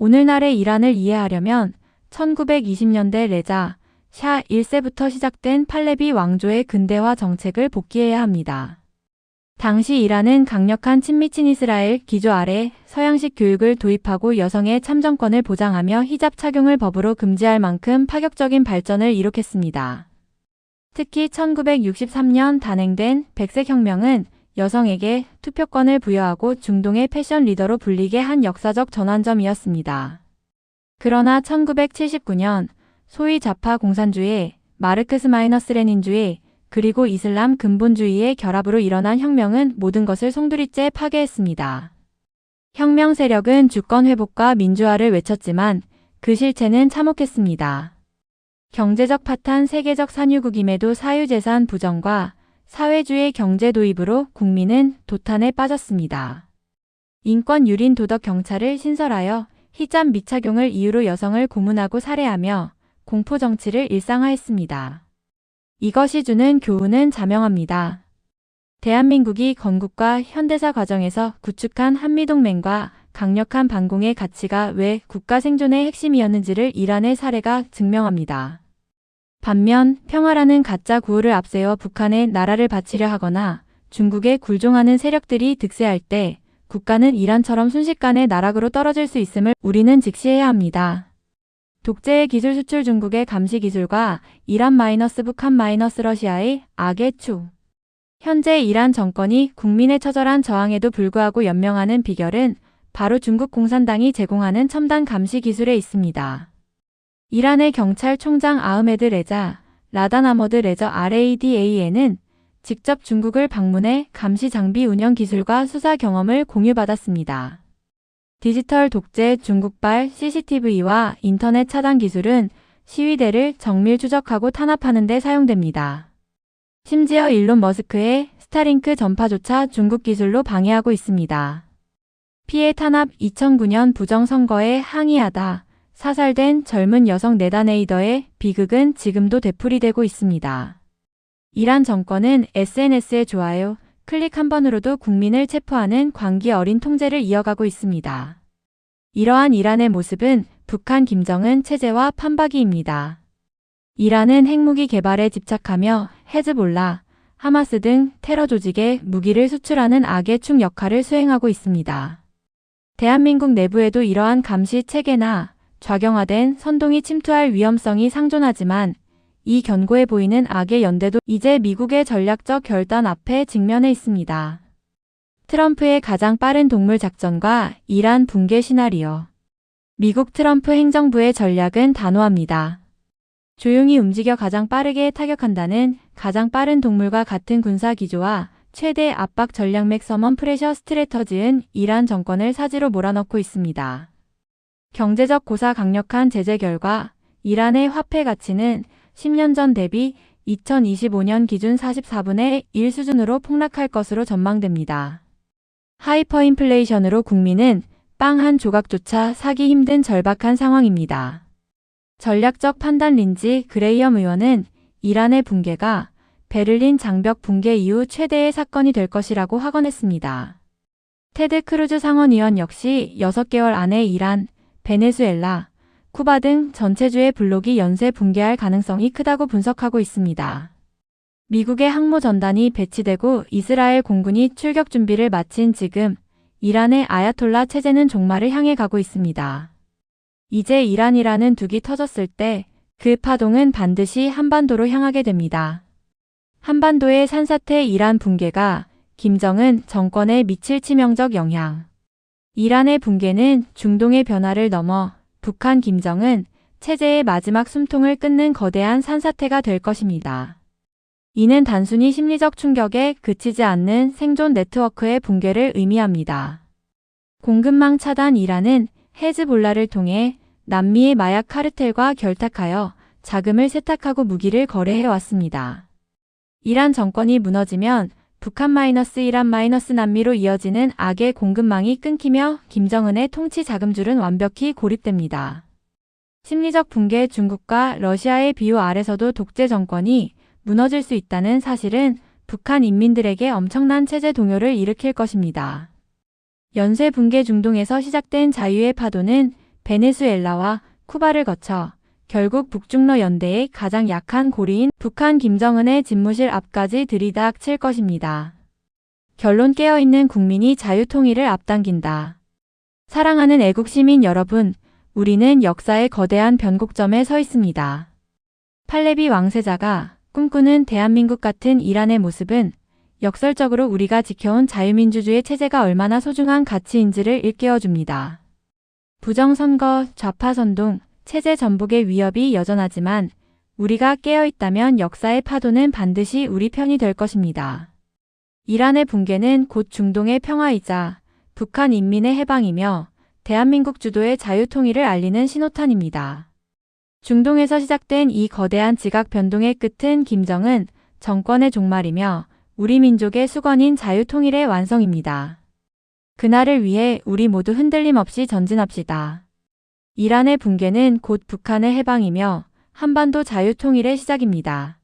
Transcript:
오늘날의 이란을 이해하려면 1920년대 레자, 샤 1세부터 시작된 팔레비 왕조의 근대화 정책을 복기해야 합니다. 당시 이란은 강력한 친미친 이스라엘 기조 아래 서양식 교육을 도입하고 여성의 참정권을 보장하며 히잡 착용을 법으로 금지할 만큼 파격적인 발전을 이룩했습니다. 특히 1963년 단행된 백색혁명은 여성에게 투표권을 부여하고 중동의 패션 리더로 불리게 한 역사적 전환점이었습니다. 그러나 1979년 소위 좌파 공산주의, 마르크스-레닌주의, 그리고 이슬람 근본주의의 결합으로 일어난 혁명은 모든 것을 송두리째 파괴했습니다. 혁명 세력은 주권 회복과 민주화를 외쳤지만 그 실체는 참혹했습니다. 경제적 파탄, 세계적 산유국임에도 사유재산 부정과 사회주의 경제 도입으로 국민은 도탄에 빠졌습니다. 인권 유린 도덕 경찰을 신설하여 히잡 미착용을 이유로 여성을 고문하고 살해하며 공포 정치를 일상화했습니다. 이것이 주는 교훈은 자명합니다. 대한민국이 건국과 현대사 과정에서 구축한 한미동맹과 강력한 반공의 가치가 왜 국가 생존의 핵심이었는지를 이란의 사례가 증명합니다. 반면 평화라는 가짜 구호를 앞세워 북한의 나라를 바치려 하거나 중국에 굴종하는 세력들이 득세할 때 국가는 이란처럼 순식간에 나락으로 떨어질 수 있음을 우리는 직시해야 합니다. 독재의 기술 수출 중국의 감시 기술과 이란 북한 러시아의 악의 추. 현재 이란 정권이 국민의 처절한 저항에도 불구하고 연명하는 비결은 바로 중국 공산당이 제공하는 첨단 감시 기술에 있습니다. 이란의 경찰총장 아흐메드 레자, 라다나머드 레저 RADA에는 직접 중국을 방문해 감시 장비 운영 기술과 수사 경험을 공유받았습니다. 디지털 독재 중국발 CCTV와 인터넷 차단 기술은 시위대를 정밀 추적하고 탄압하는 데 사용됩니다. 심지어 일론 머스크의 스타링크 전파조차 중국 기술로 방해하고 있습니다. 피해 탄압 2009년 부정선거에 항의하다 사살된 젊은 여성 네다네이더의 비극은 지금도 되풀이되고 있습니다. 이란 정권은 SNS에 좋아요, 클릭 한 번으로도 국민을 체포하는 광기 어린 통제를 이어가고 있습니다. 이러한 이란의 모습은 북한 김정은 체제와 판박이입니다. 이란은 핵무기 개발에 집착하며 헤즈볼라, 하마스 등 테러 조직에 무기를 수출하는 악의 축 역할을 수행하고 있습니다. 대한민국 내부에도 이러한 감시 체계나 좌경화된 선동이 침투할 위험성이 상존하지만 이 견고해 보이는 악의 연대도 이제 미국의 전략적 결단 앞에 직면해 있습니다. 트럼프의 가장 빠른 동물 작전과 이란 붕괴 시나리오. 미국 트럼프 행정부의 전략은 단호합니다. 조용히 움직여 가장 빠르게 타격한다는 가장 빠른 동물과 같은 군사 기조와 최대 압박 전략 맥서멈 프레셔 스트래터지는 이란 정권을 사지로 몰아넣고 있습니다. 경제적 고사 강력한 제재 결과 이란의 화폐 가치는 10년 전 대비 2025년 기준 44분의 1 수준으로 폭락할 것으로 전망됩니다. 하이퍼인플레이션으로 국민은 빵 한 조각조차 사기 힘든 절박한 상황입니다. 전략적 판단 린지 그레이엄 의원은 이란의 붕괴가 베를린 장벽 붕괴 이후 최대의 사건이 될 것이라고 확언했습니다. 테드 크루즈 상원의원 역시 6개월 안에 이란, 베네수엘라, 쿠바 등 전체주의 블록이 연쇄 붕괴할 가능성이 크다고 분석하고 있습니다. 미국의 항모 전단이 배치되고 이스라엘 공군이 출격 준비를 마친 지금 이란의 아야톨라 체제는 종말을 향해 가고 있습니다. 이제 이란이라는 둑이 터졌을 때 그 파동은 반드시 한반도로 향하게 됩니다. 한반도의 산사태 이란 붕괴가 김정은 정권에 미칠 치명적 영향. 이란의 붕괴는 중동의 변화를 넘어 북한 김정은 체제의 마지막 숨통을 끊는 거대한 산사태가 될 것입니다. 이는 단순히 심리적 충격에 그치지 않는 생존 네트워크의 붕괴를 의미합니다. 공급망 차단. 이란은 헤즈볼라를 통해 남미의 마약 카르텔과 결탁하여 자금을 세탁하고 무기를 거래해왔습니다. 이란 정권이 무너지면 북한 이란 남미로 이어지는 악의 공급망이 끊기며 김정은의 통치 자금줄은 완벽히 고립됩니다. 심리적 붕괴. 중국과 러시아의 비호 아래서도 독재 정권이 무너질 수 있다는 사실은 북한 인민들에게 엄청난 체제 동요를 일으킬 것입니다. 연쇄 붕괴. 중동에서 시작된 자유의 파도는 베네수엘라와 쿠바를 거쳐 결국 북중러 연대의 가장 약한 고리인 북한 김정은의 집무실 앞까지 들이닥칠 것입니다. 결론 깨어있는 국민이 자유통일을 앞당긴다. 사랑하는 애국 시민 여러분, 우리는 역사의 거대한 변곡점에 서 있습니다. 팔레비 왕세자가 꿈꾸는 대한민국 같은 이란의 모습은 역설적으로 우리가 지켜온 자유민주주의 체제가 얼마나 소중한 가치인지를 일깨워줍니다. 부정선거, 좌파선동, 체제 전복의 위협이 여전하지만 우리가 깨어있다면 역사의 파도는 반드시 우리 편이 될 것입니다. 이란의 붕괴는 곧 중동의 평화이자 북한 인민의 해방이며 대한민국 주도의 자유통일을 알리는 신호탄입니다. 중동에서 시작된 이 거대한 지각 변동의 끝은 김정은 정권의 종말이며 우리 민족의 수건인 자유통일의 완성입니다. 그날을 위해 우리 모두 흔들림 없이 전진합시다. 이란의 붕괴는 곧 북한의 해방이며 한반도 자유통일의 시작입니다.